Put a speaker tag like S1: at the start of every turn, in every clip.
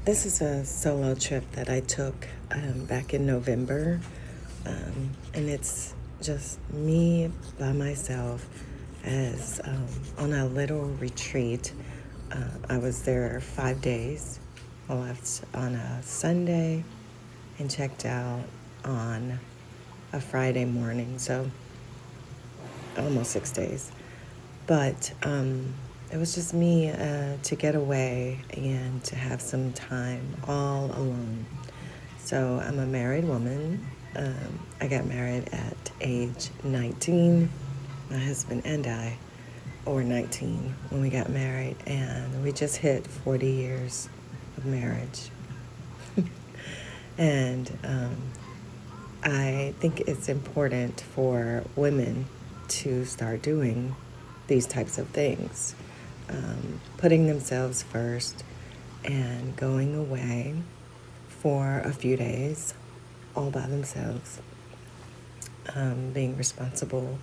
S1: This is a solo trip that I took back in November, and it's just me by myself as on a little retreat. I was there 5 days. I left on a Sunday and checked out on a Friday morning, so almost 6 days. But it was just me to get away and to have some time all alone. So I'm a married woman. I got married at age 19. My husband and I were 19 when we got married, and we just hit 40 years of marriage. And I think it's important for women to start doing these types of things, putting themselves first and going away for a few days all by themselves, being responsible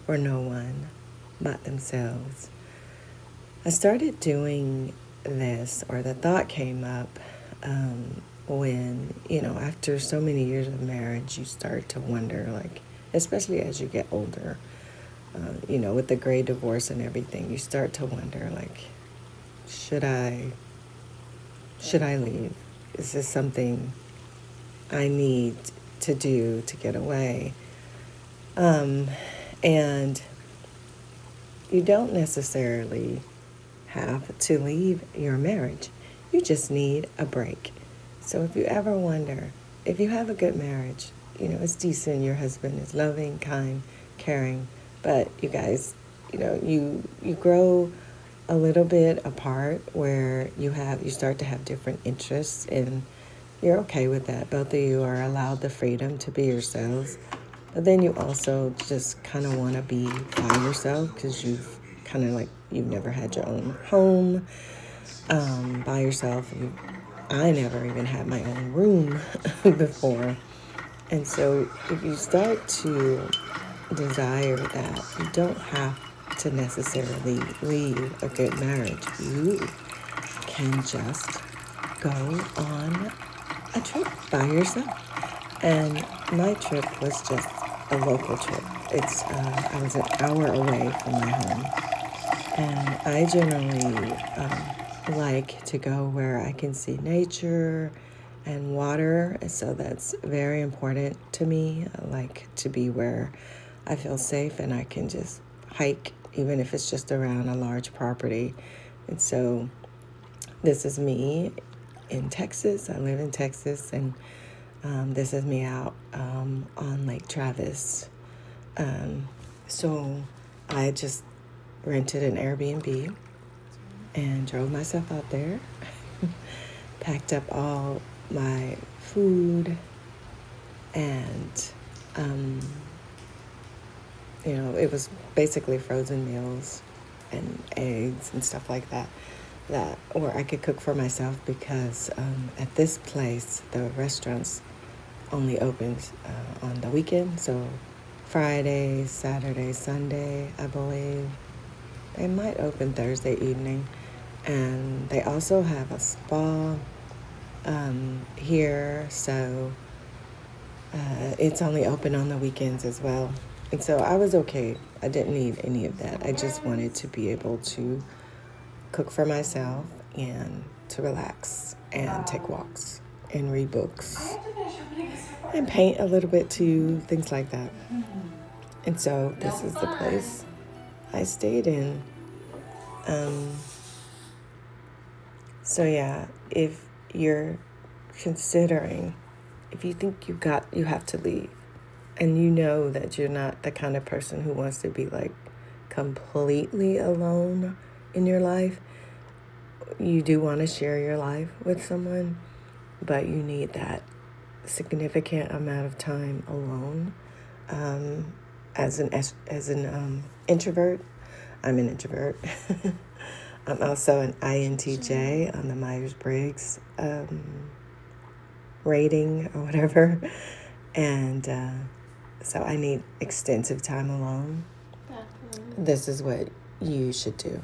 S1: for no one but themselves. I started doing this, or the thought came up when, after so many years of marriage, you start to wonder, like, especially as you get older, with the gray divorce and everything, you start to wonder, like, should I leave? Is this something I need to do to get away? And you don't necessarily have to leave your marriage. You just need a break. So if you ever wonder, if you have a good marriage, it's decent, your husband is loving, kind, caring, but you guys, you grow a little bit apart where you start to have different interests, and you're okay with that. Both of you are allowed the freedom to be yourselves, but then you also just kind of want to be by yourself because you've never had your own home by yourself. I never even had my own room before. And so if you start to desire that, you don't have to necessarily leave a good marriage. You can just go on a trip by yourself. And my trip was just a local trip. I was an hour away from my home. And I generally like to go where I can see nature and water. So that's very important to me. I like to be where I feel safe and I can just hike, even if it's just around a large property. And so this is me in Texas. I live in Texas, and this is me out on Lake Travis. So I just rented an Airbnb and drove myself out there, packed up all my food, and it was basically frozen meals and eggs and stuff like that, or I could cook for myself because at this place the restaurants only opens on the weekend, so Friday, Saturday, Sunday, I believe. They might open Thursday evening. And they also have a spa here, so it's only open on the weekends as well. And so I was okay. I didn't need any of that. I just wanted to be able to cook for myself and to relax and take walks and read books and paint a little bit too, things like that. And so this is the place I stayed in. So yeah, if you're considering, if you think you have to leave, and you know that you're not the kind of person who wants to be like completely alone in your life, you do want to share your life with someone, but you need that significant amount of time alone. As an introvert, I'm an introvert. I'm also an INTJ on the Myers-Briggs rating or whatever. And so I need extensive time alone. This is what you should do.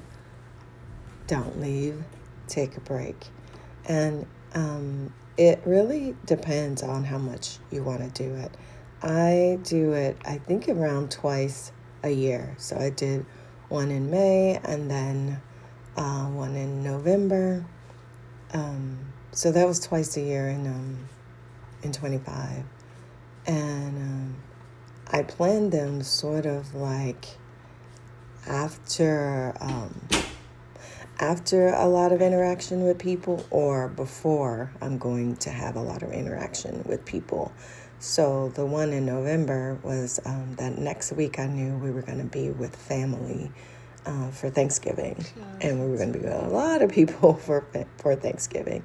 S1: Don't leave. Take a break. And It really depends on how much you want to do it. I do it, I think, around twice a year. So I did one in May and then one in November. So that was twice a year in 25. And I planned them sort of like after after a lot of interaction with people or before I'm going to have a lot of interaction with people. So the one in November was that next week I knew we were going to be with family for Thanksgiving. And we were going to be with a lot of people for Thanksgiving.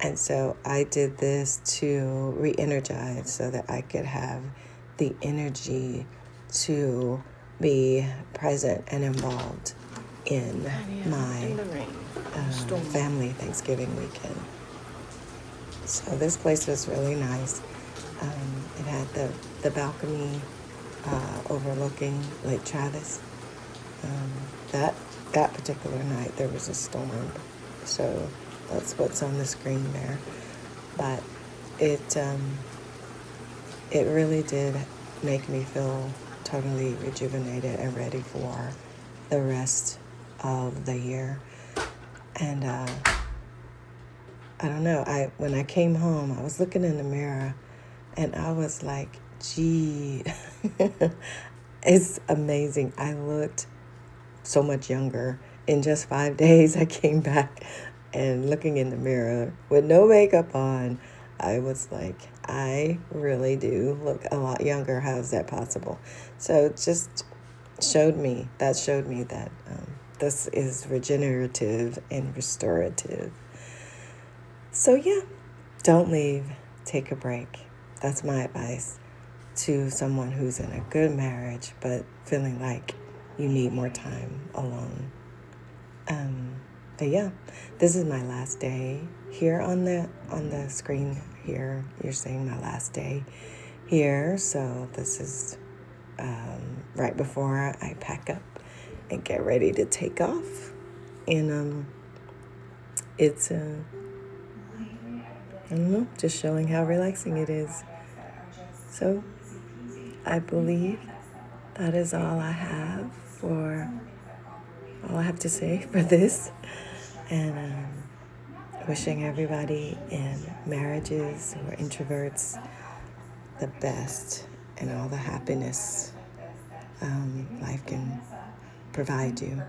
S1: And so I did this to re-energize so that I could have the energy to be present and involved in my family Thanksgiving weekend. So this place was really nice. It had the balcony overlooking Lake Travis. That particular night there was a storm, so that's what's on the screen there. But it really did make me feel totally rejuvenated and ready for the rest of the year. And I don't know. When I came home, I was looking in the mirror, and I was like, "Gee, it's amazing." I looked so much younger in just 5 days. I came back and looking in the mirror with no makeup on. I was like, I really do look a lot younger. How is that possible? So it just showed me that this is regenerative and restorative. So yeah, don't leave. Take a break. That's my advice to someone who's in a good marriage but feeling like you need more time alone. But yeah, this is my last day here on the screen here. You're seeing my last day here. So this is right before I pack up and get ready to take off. And it's I don't know, just showing how relaxing it is. So I believe that is all I have to say for this. And wishing everybody in marriages or introverts the best and all the happiness life can provide you.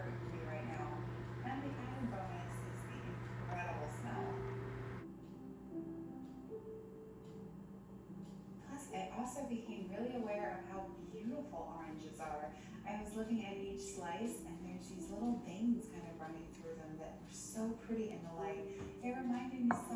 S2: Plus, I also became really aware of how beautiful oranges are. I was looking at each slice, and there's these little veins kind of running through them that were so pretty in the light. It reminded me so